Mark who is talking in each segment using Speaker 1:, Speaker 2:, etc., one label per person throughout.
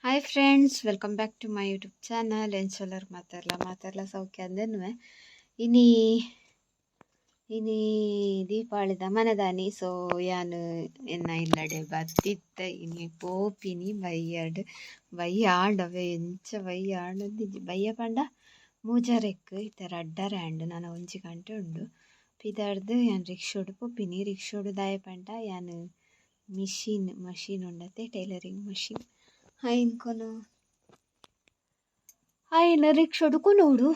Speaker 1: Hi friends, welcome back to my YouTube channel. ಎಂಚೊಲ್ಲರು ಮಾತಾಡಲ ಸೌಖ್ಯ ಅಂದೇನು ಇನಿ ಇನಿ ದೀಪಾವಳಿದ ಮನದಾನಿ. ಸೊ ಯಾನು ಎನ್ನ ಇಲ್ಲಡೆ ಬತ್ತಿತ್ತ ಇನಿ ಪೋಪಿನಿ ಬಯ್ಯ ಆಂಡವೆ ಎಂಚ ಬಯ್ಯ ಆಂಡದಿಜ್ಜಿ ಬಯ್ಯ ಪಂಡ ಮೂಜಾರೆಕ್ ಇತರ ಅಡ್ಡರ ಆಂಡ್ ನಾನು ಒಂಜಿ ಗಂಟೆ ಉಂಡು ಪಿದಾಡ್ದು ಯಾನ್ ರಿಕ್ಷೋಡು ಪೋಪಿನಿ. ರಿಕ್ಷೋಡು ದಾಯ ಪಂಡ ಯಾನು ಮಷೀನ್ ಉಂಡತೆ, ಟೈಲರಿಂಗ್ ಮಷೀನ್ ಕೊನು ಆಯ್ನ ರಿಕ್ಷೋಡು ಕೊನೋಡು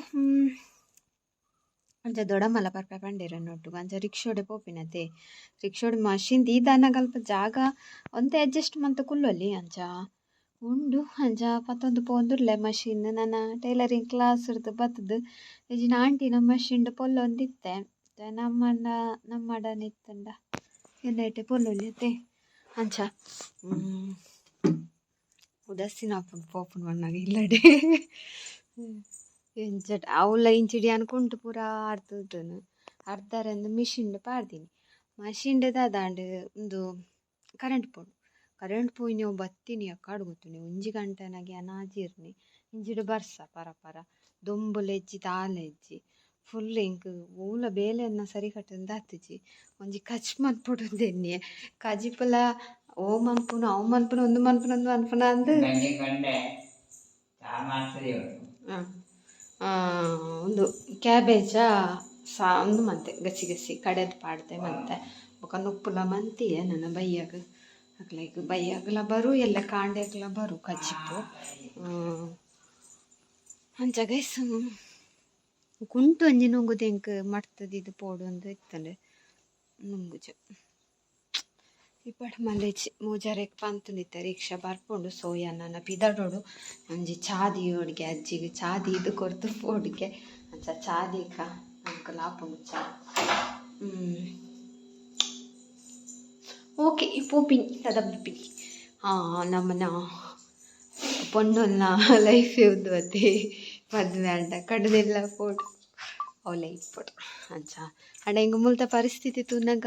Speaker 1: ಅಂಚ ದೊಡಮಲ್ಲ ಪರ್ಪೆ ಪಂಡೇರನ್ನೊಟ್ಟು ಅಂಚ ರಿಕ್ಷೋಡೆ ಪೋಪಿನತೆ. ರಿಕ್ಷೋಡು ಮಷೀನ್ ದೀದಾನಾಗ ಅಲ್ಪ ಜಾಗ ಒಂತೆ ಅಡ್ಜಸ್ಟ್ ಮಂತ ಕುಲ್ಲೊಲಿ ಅಂಚ ಉಂಡು. ಅಂಚ ಪತ್ತೊಂದು ಪೋಂದುರ್ಲೆ ಮಷೀನ್ ನನ್ನ ಟೈಲರಿಂಗ್ ಕ್ಲಾಸ್ ಇರ್ದು ಬತ್ತದು ಇಜಿನ ಆಂಟಿನ ಮಷೀನ್ ಪೊಲ್ಲೊಂದಿತ್ತೆ ನಮ್ಮಡ ನಿತ್ತಂಡ ಎನ್ನೈಟೆ ಪೊಲ್ಲೊಲಿ ಅತ್ತೆ ಅಂಚ ಉದಸ್ಸಿನ ಪೋಪುನ ಮಣ್ಣಾಗ ಇಲ್ಲಡೆ ಎಂಚ ಅವಳ ಇಂಚಿಡಿ ಅನ್ಕೊಂಡು ಪೂರ ಆಡ್ತದನು ಅರ್ಧರಂದು ಮಿಷಿನ್ಡು ಪಾಡ್ದೀನಿ. ಮಷೀನ್ಡು ದಾದಾಂಡು ಒಂದು ಕರೆಂಟ್ ಪೋಯಿ ನೀವು ಬತ್ತೀನಿ ಅಕ್ಕಾಡು ಗೊತ್ತುನಿ ಒಂಜಿ ಗಂಟೆನಾಗೆ ಅನಾಜಿರ್ನಿ ಇಂಜಿಡು ಬರ್ಸ ಪರ ದೊಂಬುಲೆಜ್ಜಿ ತಾಲೆಜ್ಜಿ ಫುಲ್ ಇಂಕ್ ಊಲ ಬೇಲೆನ್ನ ಸರಿ ಕಟ್ಟಂದು ಹತ್ತಿಜಿ ಒಂಜಿ ಕಚ್ ಮನ್ಪೊಡುಂದೆನ್ನಿ ಕಜಿಪಲ ಓ ಮನ್ಪುನ ಅವು ಮನ್ಪುನ ಒಂದು ಮನ್ಪುನ ಅಂದು ಒಂದು ಕ್ಯಾಬೇಜ ಒಂದು ಮಂತೆ ಗಸಿ ಕಡೆದು ಪಾಡ್ದೆ ಮತ್ತೆ ಬೊಕ ನುಪ್ಪುಲ ಮಂತಿಯೇ ನನ್ನ ಬಯ್ಯಾಗಲ ಬರು ಎಲ್ಲ ಕಾಂಡೆಗ್ಲ ಬರು ಕಜಿಪು ಅಂಚ ಗೈಸ್ ಕುಂಟು ಒಂಜಿ ನುಂಗುದು ಎಂಕ್ ಮಡ್ತದಿದ್ದು ಪೋಡು ಒಂದು ಇತ್ತಂಡೆ ನುಂಗುಜು ಇಪ್ಪಡು ಮಲ್ಲೆಜಿ ಮೂಜಾರೆಗ್ ಪಂತುನಿತ್ತೆ ರಿಕ್ಷಾ ಬರ್ಪುಂಡು. ಸೋಯ ನನ್ನ ಪಿದಡೋಡು ಒಂಜಿ ಚಾದಿ ಒಡ್ಗೆ ಅಜ್ಜಿಗೆ ಚಾದಿ ಇದು ಕೊರ್ದು ಪೋಡಿಗೆ ಅಂಚ ಚಾದಿಕ ಅಂಕಲ್ ಆಪುಂಡು ಚಾ ಓಕೆ ಪೋಪಿನಿ ತದಪಿನಿ ನಮ್ಮನ ಪೊಣ್ಣೊನ್ನ ಲೈಫ್ ಉದ್ವತ್ತೆ ಮದ್ವೆ ಅಂಡ ಕಡದೆಲ್ಲ ಪೋಡು ಅವಳ ಇಪ್ಪಡು ಅಂಚ ಅಂಡ ಹಿಂಗೆ ಮುಲ್ತ ಪರಿಸ್ಥಿತಿ ತುನಗ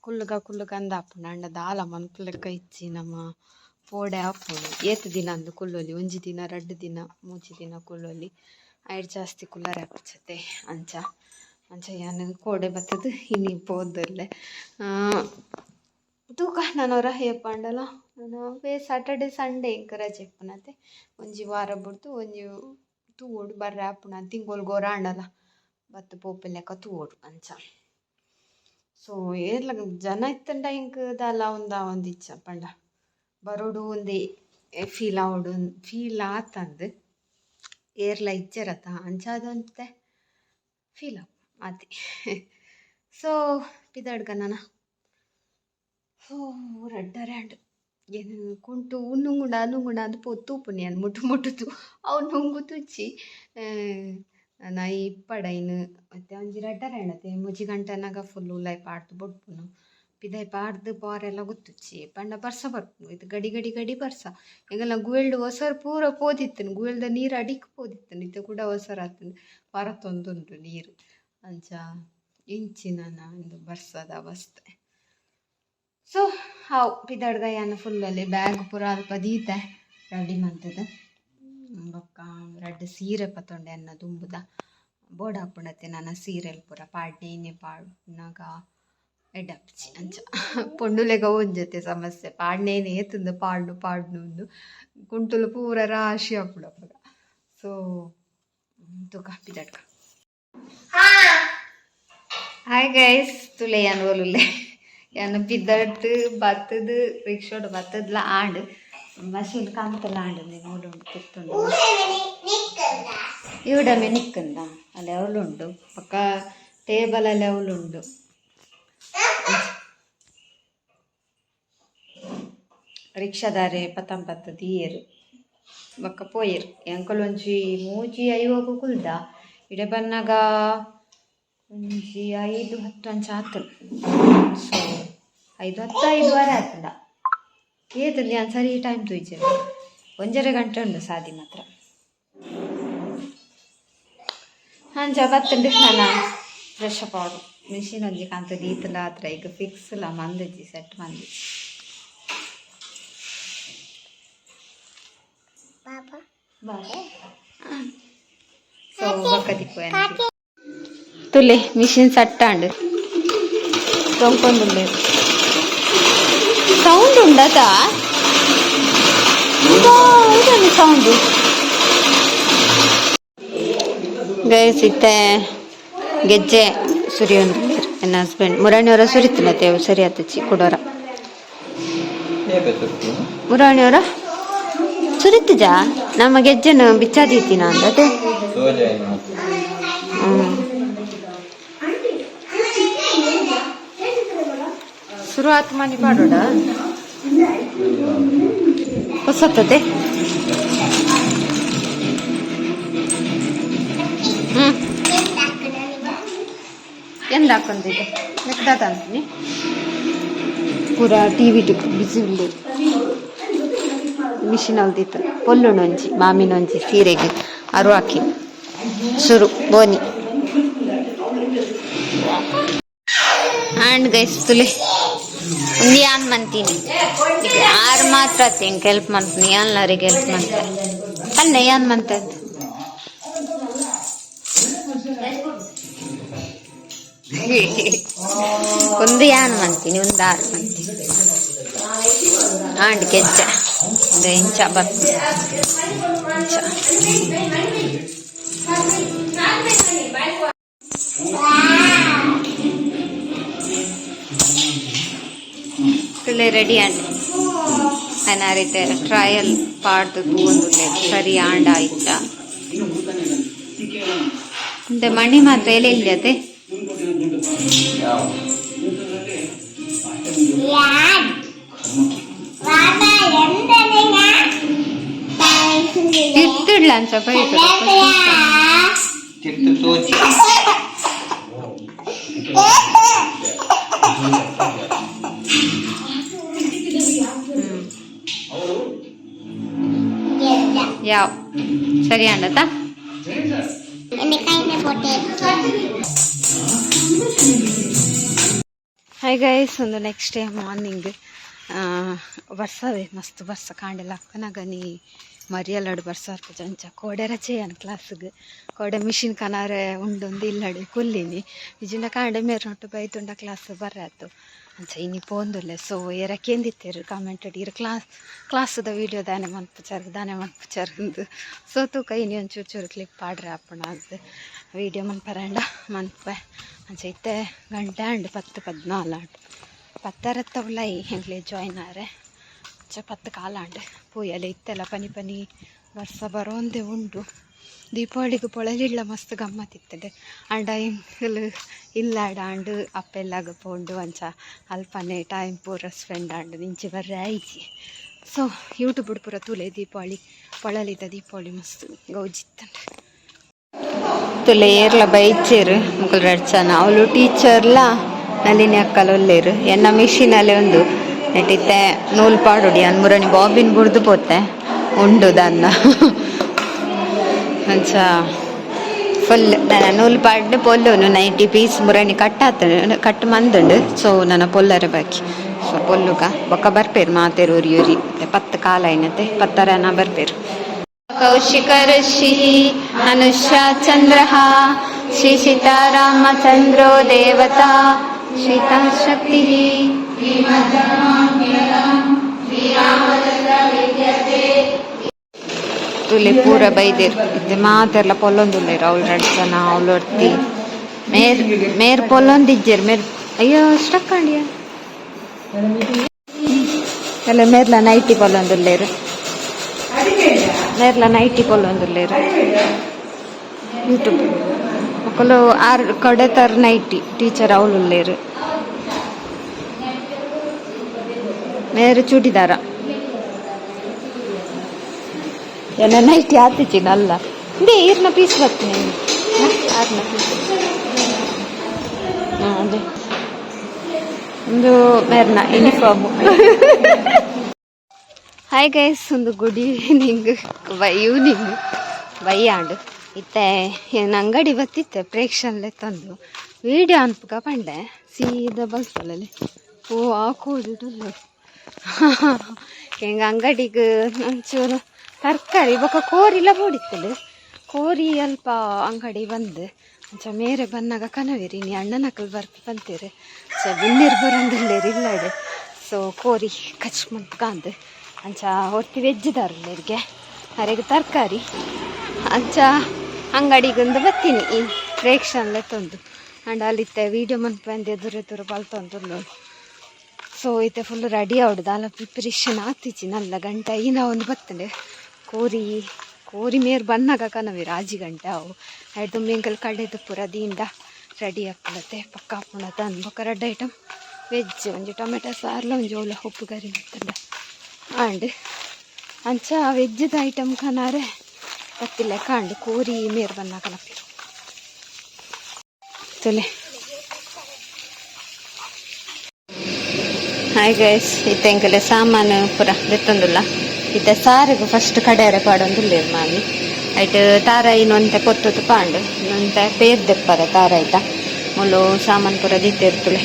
Speaker 1: ಕುಲ್ಲುಗ ಅಂದಾಪುಂಡು ಅಂಡ ದಾಲ ಮನ್ಪುಲೆಕ್ಕ ಇಚ್ಚಿ ನಮ್ಮ ಪೋಡೆ ಆಪುಂಡು ಏತು ದಿನ ಅಂದು ಕುಲ್ಲೊಲಿ ಒಂಜಿ ದಿನ 2 ದಿನ 3 ದಿನ ಕುಲ್ಲೊಲಿ ಐಡ್ ಜಾಸ್ತಿ ಕುಲ್ಲರೆ ಆಪುಜತೆ ಅಂಚ ಯಾನು ಕೋಡೆ ಬತ್ತದು ಇನಿ ಪೋದಲ್ಲೇ ತೂಕ ನಾನವರ ಹೇಪಂಡಲ ನಾನು ಸ್ಯಾಟರ್ಡೆ ಸಂಡೇ ಇಂಕ ರಜೆ ಇಪ್ಪುನತೆ ಒಂಜಿ ವಾರ ಬಿಡ್ತು ಒಂಜಿ ತೂವೋಡು ಬರ್ರೆ ಆಪುನ ತಿಂಗೋಲ್ ಗೋರ ಆಂಡಲ ಬತ್ತು ಪೋಪೆಲೆಕ್ಕ ತೂವೋಡು ಅಂಚ. ಸೊ ಏರ್ಲ ಜನ ಇತ್ತಂಡ ಇಂಕ್ ದಾಲ ಒಂದಿಚ್ಚ ಪಂಡ ಬರೋಡು ಒಂದೇ ಫೀಲ್ ಆತಂದು ಏರ್ಲ ಇಜ್ಜರತ ಅಂಚಾದಂತೆ ಫೀಲ್ ಆತಿ. ಸೊ ಪಿದಡ್ಗ ನಾನು ರಡ್ಡರ್ಯಾಂಡ್ ಏನು ಕುಂಟು ನುಂಗುಂಡ ಅದು ತೂಪುನಿ ಅನ್ನು ಮುಟ್ಟುದು ಅವು ನುಂಗು ತುಚ್ಚಿ ನಾ ಇಪ್ಪಡೈನು ಮತ್ತೆ ಒಂಜಿ ರಡ್ಡರ್ಯಾಂಡತೆ ಮುಜಿ ಗಂಟೆನಾಗ ಫುಲ್ ಉಲಾಯ್ ಪಾಡ್ದು ಬೊಡ್ಪುನು ಪಿದಾಯ್ ಪಾಡ್ದು ಪಾರೆಲ್ಲ ಗೊತ್ತುಚ್ಚಿ ಪಂಡ ಬರ್ಸ ಬರ್ಪುನು ಇದು ಗಡಿ ಬರ್ಸ ಎಂಗಲ್ಲ ಗುವೆಲ್ಡು ಒಸರು ಪೂರ ಪೋದಿತ್ತನು ಗುವೆಲ್ದ ನೀರು ಅಡಿಕ್ ಪೋದಿತ್ತನು ಇದು ಕೂಡ ಒಸರು ಆತನು ಹೊರತೊಂದುಂಟು ನೀರು ಅಂಚ ಇಂಚಿನ ಒಂದು ಬರ್ಸದ ಅವಸ್ಥೆ. ಸೊ ಹಾವು ಪಿದಡ್ಗ ಯಾನು ಫುಲ್ಲಲ್ಲಿ ಬ್ಯಾಗ್ ಪೂರ ಅಲ್ಪ ದೀತೆ ರೆಡಿ ಮಂತದ ಬೊಕ್ಕ 2 ಸೀರೆ ಪತ್ತೊಂಡೆ ಅನ್ನ ದುಂಬುದ ಬೋರ್ಡ್ ಹಾಪುಂಡತೆ ನನ್ನ ಸೀರೆಲ್ ಪೂರ ಪಾಡ್ನೇನೆ ಪಾಡ್ನಾಗ ಎಡ್ಡಪ್ಚಿ ಅಂಚ ಪೊಂಡುಲೆಗ ಒಂಜತೆ ಸಮಸ್ಯೆ ಪಾಡ್ನೇನೆ ಏತುಂದು ಪಾಡ್ನು ಕುಂಟುಲು ಪೂರ ರಾಶಿ ಹಾಪುಡಪ್ಪಗ. ಸೊ ತುಕ ಪಿದಡ್ಗ ಹಾಯ್ ಗೈಸ್ ತುಲೆ ಯಾನು ಒಲುಲ್ಲೆ ಯಾನು ಪಿದಡ್ದು ಬತ್ತದು ರಿಕ್ಷೋಡು ಬತ್ತದ್ಲ ಆಂಡ್ ಮಷೀನ್ ಕಂತಲ್ಲ ಆಂಡ್ ನೋಡು ತಿರ್ತುಂಡು ಇವಡಮೆ ನಿಕ್ಕಂದ ಅಲ್ಲಿ ಅವಳುಂಡು ಪಕ್ಕ ಟೇಬಲಲ್ಲಿ ಅವಳುಂಡು ರಿಕ್ಷಾದಾರೆ ಪತ್ತಂಪತ್ತು ದಿಯೇರು ಬೊಕ್ಕ ಪೋಯೆರು ಎಂಕಲೊಂಜಿ ಮೂಜಿ ಐವೋಗು ಕುಲ್ದ ಇಡೆ ಬನ್ನಾಗ ಒಂಜಿ 5-10 ಅಂಚ ಆತನು. ಸೊ 5-10 5:15 ಆತಂಡ ಏತಂದು ನಾನು ಸರಿ ಟೈಮ್ ತೂಯ್ಚೆ 1.5 ಗಂಟೆ ಉಂಡು ಸಾದಿ ಮಾತ್ರ ಅಂಚ ಬತ್ತಂಡು ನಾನು ಫ್ರೆಶ್ ಅಪ್ ಆಡು ಮಿಷಿನ್ ಒಂಜಿ ಕಾಂತ ದೀತಲ ಹತ್ರ ಈಗ ಫಿಕ್ಸ್ಲ ಮಂದಜ್ಜಿ ಸೆಟ್ ಮಂದಿಜ್ಜಿ సో ತುಲೆ ಮಿಷಿನ್ ಸಟ್ಟಾಂಡು ತೊಂಕೊಂದು ಸೌಂಡ್ ఉండదా ಸೌಂಡ್ ಗೈಸ್ ಇತ್ತೆ ಗೆಜ್ಜೆ ಸುರಿ ಒಂದು ನನ್ನ ಹಸ್ಬೆಂಡ್ ಮುರಾಣಿಯವರ ಸುರಿತಿಲ್ಲತ್ತೆ ಸರಿ ಆತಚ್ಚಿ ಕೊಡೋರ ಮುರಾಣಿಯವರ ಸುರಿತಿಜಾ ನಮ್ಮ ಗೆಜ್ಜೆನು ಬಿಚ್ಚಾದೀತಿನ ಅಂದತೆ ಶುರುವಾತ್ ಮಾಡಿ ಮಾಡೋಣ ಹೊಸತ್ತದೆ ಎಂದ ಹಾಕೊಂತಿದ್ದೆ ನೆಕ್ದಾತ ಅಂತೀನಿ ಪೂರ ಟಿವಿ ಬಿಸಿ ಉಳ್ಳಿ ಮಿಷಿನ್ ಅಲ್ದಿತ್ತು ಪೊಲ್ಲುಣೊಂಜಿ ಮಾಮಿನೊಂಜಿ ಸೀರೆಗೆ ಅರು ಹಾಕಿ ಶುರು ಬೋನಿ ಆ್ಯಂಡ್ ಗೈಸ್ ತುಲೆ ಒಂದು ಯಾನ್ ಮಂತೀನಿ ಯಾರು ಮಾತ್ರ ಹಿಂಗೆ ಹೆಲ್ಪ್ ಮಾಡ್ತೀನಿ ಎಲ್ಲರಿಗೆ ಹೆಲ್ಪ್ ಮಾಡ್ತಾರೆ ಅಲ್ಲ ಯಾನ್ ಮಂತ ಒಂದು ಯಾನ್ ಮಂತೀನಿ ಒಂದು ಆರು ಮಂತೀನಿ ಆಂಡ್ ಗೆಜ್ಜ ಒಂದು ಇಂಚ ಬರ್ತೀನಿ ತುಲೆ ರೆಡಿ ಆಂಡ್ ಅನಾರೀತೆ ಟ್ರಯಲ್ ಪಾಡ್ದು ತೂಂದುಲ್ಲೆ ಸರಿ ಆಂಡ ಆಯ್ತ ಅಂತೆ ಮಣಿ ಮಾತ್ರ ಎಲೆ ಇಲ್ಲದೆ ತಿರ್ತಿಡ್ಲ ಅಂಚ ಬೈತು ಯಾವ ಸರಿ ಅಂಡತಾ ಹಾಯ್ ಗೈಸ್ ಒಂದು ನೆಕ್ಸ್ಟ್ ಡೇ ಮಾರ್ನಿಂಗ್ ಬರ್ಸವೆ ಮಸ್ತ್ ಬರ್ಸ ಕಾಂಡೆಲ್ಲ ಅಕ್ಕನಾಗನಿ ಮರಿಯಲ್ಲಾಡು ಬರ್ಸಾರ್ಪ ಜಂಚ ಕೋಡೆ ರಚೆ ಅನ್ ಕ್ಲಾಸ್ಗೆ ಕೋಡೆ ಮಿಷಿನ್ ಕನಾರೆ ಉಂಡೊಂದು ಇಲ್ಲಡಿ ಕೊಲ್ಲಿನಿ ಇಜಿನ ಕಾಂಡೆ ಮೇರ್ನೊಟ್ಟು ಬೈತುಂಡ ಕ್ಲಾಸ್ ಬರ್ರಾತು ಅಂಚ ಇನಿ ಪೋಂದುಲ್ಲೆ ಸೊ ಎರಕೇಂದಿತ್ತೇರು ಕಾಮೆಂಟೆಡ್ ಇರು ಕ್ಲಾಸ್ದ ವೀಡಿಯೋ ದಾನೆ ಮನ್ಪುಚಾರ್ದು ಸೊ ತೂಕ ಇನಿ ಒಂಚೂರು ಚೂರು ಕ್ಲಿಪ್ ಪಾಡ್ರೆ ಅಪ್ಪಣ ಅದು ವೀಡಿಯೋ ಮನ್ಪರಂಡ ಮನ್ಪೆ ಅಂಚ ಇತ್ತೆ ಗಂಟೆ ಅಂಡ್ 10-14 10 ಹೆಂಗ್ಲೆ ಜಾಯ್ನ್ ಆರೆ ಅಂಚ 10 ಕಾಲಾಂಡ್ ಪೂಯಲೆ ಇತ್ತೆಲ್ಲ ಪನಿ ವರ್ಷ ಬರೋಂದೇ ಉಂಡು ದೀಪಾವಳಿಗೆ ಪೊಳಲಿಲ್ಲ ಮಸ್ತ್ ಗಮ್ಮತ್ತಿತ್ತದೆ ಅಂಡ ಎಂಕಲ್ ಇಲ್ಲಾಡ ಅಂಡು ಅಪ್ಪೆಲ್ಲಾಗ ಪೋಂಡು ಅಂಚ ಅಲ್ಪನೆ ಟೈಮ್ ಪೂರ ಸ್ಪೆಂಡ್ ಆಂಡು ನಿಂಚೆ ಬರ್ರೆ ಆಯ್ತಿ ಸೊ ಯೂಟ್ಯೂಬ್ ಪೂರ ತುಲೆ ದೀಪಾವಳಿ ಪೊಳಲಿದ ದೀಪಾವಳಿ ಮಸ್ತ್ ಗೌಜಿತ್ತಂಡು ತುಲೆ ಏರ್ಲ ಬೈಚೇರು ಮುಕ್ಕಲ್ ರಡ್ಚನ ಅವಳು ಟೀಚರ್ಲ ನಲ್ಲಿನಿ ಅಕ್ಕಲೊಲ್ಲೇರು ಎನ್ನ ಮಿಷಿನಲ್ಲಿ ಒಂದು ನೆಟ್ಟಿತ್ತೆ ನೂಲು ಪಾಡೊಡಿ ಅನ್ ಮುರಣಿ ಬಾಬಿನ್ ಬುಡ್ದು ಪೋತೆ ಉಂಡು ದನ್ನ ಅಂಚ ಫುಲ್ ನನ್ನ ನೂಲು ಪಾಡ್ದು ಪೊಲ್ಲುನು 90 ಪೀಸ್ ಮುರಣಿ ಕಟ್ ಮಂದುಂಡು ಸೊ ನನ್ನ ಪೊಲ್ಲರೆ ಬಾಕಿ ಸೊ ಪೊಲ್ಲುಗ ಬೊಕ್ಕ ಬರ್ಪೇರು ಮಾತೇರು ಯೂರಿ 10 ಕಾಲ ಏನತ್ತೆ 10 ಬರ್ಪೇರು ಕೌಶಿಕ ಋಷಿ ಅನುಷ್ಯ ಚಂದ್ರ ಶ್ರೀ ಸೀತಾರಾಮಚಂದ್ರೋ ದೇವತಾ ಶ್ರೀತಾಶಕ್ತಿ ತುಲೆ ಪೂರ ಬೈದೇರು ಇತ್ತೆ ಮಾತೆಲ್ಲ ಪೊಲ್ಲೊಂದುಲ್ಲೇರು ಅವಳು 2 ಜನ ಅವಳು ಒಡ್ತಿ ಮೇರ್ ಪೊಲ್ಲೊಂದಿಜ್ಜೇರು ಅಯ್ಯೋ ಸ್ಟಕ್ ಆಂಡಿಯ ಎಲ್ಲ ಮೇರ್ಲ ನೈಟಿ ಪೊಲ್ಲೊಂದುಲ್ಲೇರು నేర్ల నైటీ పొల్లందులేరు యూట్యూబ్ ఒకళ్ళు 6 కడతారు నైటీ టీచర్ అవులు లేరు నేరు ಚೂಡಿದಾರ ಏನ ನೈಟಿ ಆತಿಚಿನಲ್ಲ ಇದೇ ಈರ್ನ ಪೀಸ್ ಬರ್ತೀನಿ 6ನ ಪೀಸ್ ಅದೇ ಒಂದು ಮೇರ್ನ ಯೂನಿಫಾರ್ಮು ಹಾಯ್ ಗೈಸ್ ಒಂದು ಗುಡ್ ಈವ್ನಿಂಗ್ ಬೈಯಾಂಡು ಇತ್ತೆ ಏನು ಅಂಗಡಿ ಬತ್ತಿತ್ತೆ ಪ್ರೇಕ್ಷಣಲೆ ತಂದು ವೀಡಿಯೋ ಅನ್ಪಕ ಪಂಡೆ ಸೀದಾ ಬಲ್ತಲ್ಲಿ ಹಾಕೋದು ಹಿಂಗೆ ಅಂಗಡಿಗೆ ಒಂಚೂರು ತರಕಾರಿ ಬೊಕ್ಕ ಕೋರಿಲ ಬೋಡಿತ್ತಲು ಕೋರಿ ಅಲ್ಪ ಅಂಗಡಿ ಬಂದು ಅಂಚ ಮೇರೆ ಬನ್ನಾಗ ಕನವಿರಿ ನೀ ಅಣ್ಣನಕಲ್ ಬರ್ಪಿ ಬಂತೀರಿ ಸೊ ಬಿನ್ನಿರ್ ಬರಂದಿಲ್ಲೇರಿ ಇಲ್ಲಾಡೆ ಸೊ ಕೋರಿ ಕಚ್ ಮುಂತ್ಕಾಂದು ಅಂಚ ಹೊರ್ತಿ ವೆಜ್ಜಿದಾರಲ್ಲರಿಗೆ ಅರೆಗೆ ತರಕಾರಿ ಅಂಚ ಅಂಗಡಿಗೊಂದು ಬತ್ತೀನಿ ಈ ರೇಕ್ಷನ್ಲೆ ತಂದು ಅಂಡ್ ಅಲ್ಲಿತ್ತೆ ವೀಡಿಯೋ ಮನ್ಪು ಅಂದು ಎದುರು ಬಲ್ತೊಂದು ಸೊ ಐತೆ ಫುಲ್ ರೆಡಿ ಆವ್ಡದು ಅಲ್ಲ ಪ್ರಿಪರೇಷನ್ ಆತಿಚ್ಚಿ ನಲ್ಲ ಗಂಟೆ ಈನ ಒಂದು ಬತ್ತಂಡೆ ಕೋರಿ ಮೇರ್ ಬನ್ನಾಗ ಕನವಿರ ಆಜಿ ಗಂಟೆ ಅವು ಐದು ತುಂಬಿಂಕಲ್ ಕಡೆದು ಪೂರ ದೀಂಡ ರೆಡಿ ಆಗ್ಲತ್ತೆ ಪಕ್ಕ ಹಾಕೊಂಡತ್ತ ಅನ್ಬೇಕ ರೆಡ್ ಐಟಮ್ ವೆಜ್ ಒಂಜಿ ಟೊಮೆಟೊ ಸಾರ್ಲ ಒಂಜಿ ಓಲ ಉಪ್ಪು ಕರಿ ಮತ್ತಂಡ ಆಂಡ್ ಅಂಚ ವೆಜ್ಜದ ಐಟಮ್ ಕನಾರೆ ಗೊತ್ತಿಲ್ಲ ಕಾಂಡು ಕೋರಿ ಮೇರ್ ಬನ್ನಾಗ ಕನಪಿರು ತುಲೆ ಹಾಯ್ ಗೈಸ್ ಇತ್ತೆಂಕಲೆ ಸಾಮಾನು ಪೂರ ದೆತ್ತೊಂದುಲ್ಲ ಇತ್ತೆ ಸಾರಿಗೆ ಫಸ್ಟ್ ಕಡೆಯರೆ ಪಾಡೊಂದುಲ್ಲೇರು ಮಾಮಿ ಐಟ್ ತಾರಾಯಿ ನೊಂತೆ ಪೊತ್ತುದು ಪಾಂಡು ನೊಂತೆ ಪೇರ್ ದೆಪ್ಪರೆ ತಾರಾಯ್ತ ಮುಲು ಸಾಮಾನು ಪೂರ ದೀತಿರ್ತುಲೆ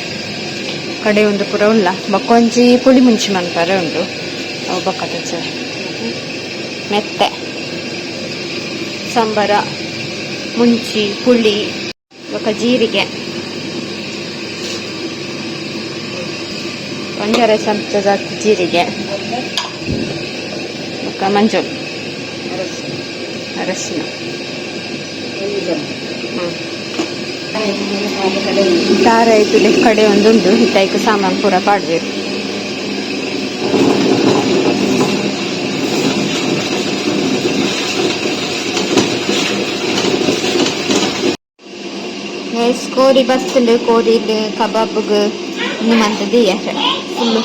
Speaker 1: ಕಡೆ ಒಂದು ಪೂರ ಉಲ್ಲ ಬಕ್ಕೊಂಚಿ ಪುಳಿ ಮುಂಚಿ ಮನ್ಪರೆ ಉಂಟು ಅವು ಬಕ್ಕದ ಮೆತ್ತೆ ಸಂಬರ ಮುಂಚಿ ಪುಳಿ ಬೊಕ್ಕ ಜೀರಿಗೆ ಒಂದೂವರೆ ಚಮಚದ ಜೀರಿಗೆ ಬೊಕ್ಕ ಮಂಜೂರು ಅರಶಿನ ತಾರ ಐತುಲೆ ಕಡೆ ಒಂದುಂಡು ಹಿತ್ತೈಕು ಸಾಮಾನು ಪೂರ ಪಾಡ್ಬೇಕು ಕೋರಿ ಬಸ್ತುಂಡು ಕೋರಿಲ್ ಕಬಾಬ್ಗೆ ನಿಮ್ಮಂತ ದಿಯೆ ಫುಲ್ಲು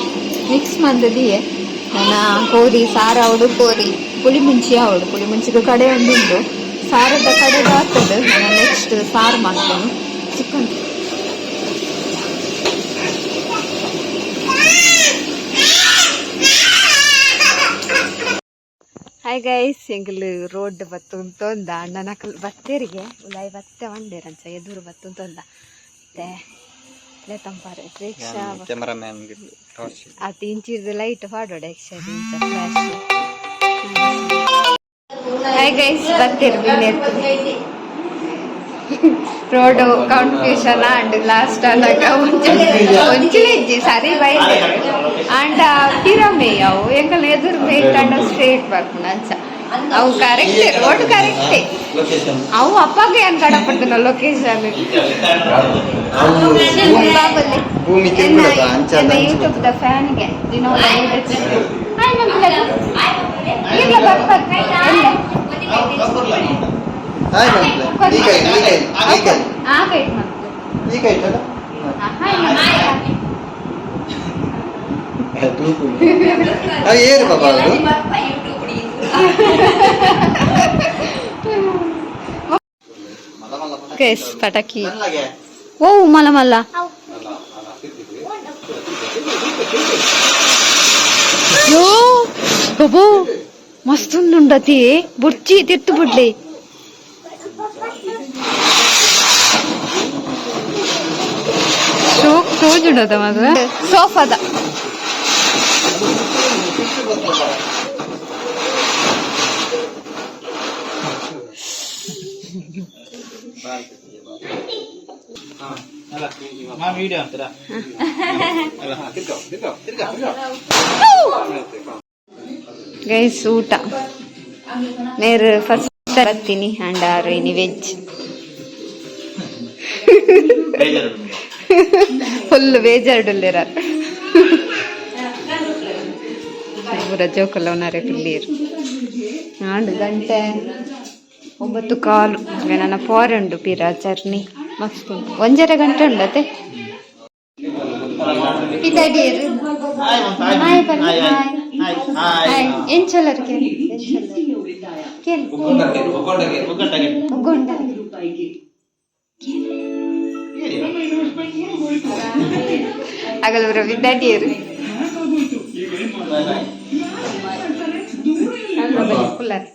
Speaker 1: ಮಿಕ್ಸ್ ಮಂದ ದಿಯೆ ನಾನು ಕೋರಿ ಸಾರ ಅವಡು ಕೋರಿ ಪುಳಿ ಮುಂಚಿ ಅವಡು ಪುಳಿ ಮುಂಚಿಗೆ ಕಡೆ ಒಂದುಂಡು ಸಾರದ ಕಡೆದು ಆಗ್ತದೆ ನಾನು ನೆಕ್ಸ್ಟ್ ಸಾರು ಮಾಡ್ತೇನೆ ಚಿಕನ್ ಹಾಯ್ ಗೈಸ್ ಎಂಕಲು ರೋಡ್ ಬತ್ತುಂತೊಂದ ಅಣ್ಣನಕಲ್ ಬತ್ತೇರಿಗೆ ಉಲಾಯಿ ಬತ್ತೆ ಒಂಡೇರಂಚ ಎದುರು ಬತ್ತುಂತೊಂದ ಮತ್ತೆ ತಂಪಾರೆ ಪ್ರೇಕ್ಷಾ ಅದು ಇಂಚಿದ ಲೈಟ್ ಪಾಡೋಡೆ ಫ್ಲಾಶ್ ಹಾಯ್ ಗೈಸ್ ಬತ್ತೇರಿ ರೋಡ್ ಕನ್ಫ್ಯೂಷನ್ ಅಂಡ್ ಲಾಸ್ಟ್ ಅನ್ನಾಗ ಒಂಚಿಲೆಜ್ಜಿ ಸರಿ ಬೈದೆ ಅಂಡ ಪಿರಮೆ ಅವು ಎಂಕಲ್ ಎದುರು ಬೇಕಂಡ ಸ್ಟ್ರೇಟ್ ಬರ್ಪುಂಡು ಅಂಚ ಅವು ಕರೆಕ್ಟೇ ರೋಡ್ ಕರೆಕ್ಟೇ ಅವು ಅಪ್ಪಗೆ ಏನ್ ಕಡಪಡ್ತಾನ ಲೊಕೇಶನ್ ಯೂಟ್ಯೂಬ್ ದ ಫ್ಯಾನ್ಗೆ
Speaker 2: ಏರು ಬಾಬಾ
Speaker 1: ಪಟಾಕಿ ಓ ಮಲ್ಲ ಮಲ್ಲ ಯೋ ಬಾಬು ಮಸ್ತುಂಡುಂಡತಿ ಬುಡ್ಚಿ ತಿರ್ತು ಬಿಡ್ಲಿ ಸೋಜುಂಡದ ಮಗ ಸೋಫಾದ ಗೈಸ್ ಊಟ ನೇರು ಫಸ್ಟ್ ಬರ್ತೀನಿ ಅಂಡ್ ಆರು ಇನಿ ವೆಜ್ ಫುಲ್ ಬೇಜಾರ್ಡುಲ್ಲೇರ ಪೂರ ಜೋಕಲ್ಲ ಉನಾರೆ ಪಿಳ್ಳೀರು ಆಂಡು ಗಂಟೆ 9:15 ನನ್ನ ಪೋರುಂಡು ಪೀರ ಜರ್ನಿ ಮಸ್ತ್ ಉಂಟು 1.5 ಗಂಟೆ ಉಂಡತೆ ಎಂಚಲರ್ ಆಗಲ್ಲ ಬರೋ ವಿದ್ಯಾರ್ಥಿಯರು ಕುಲ್ಲರ್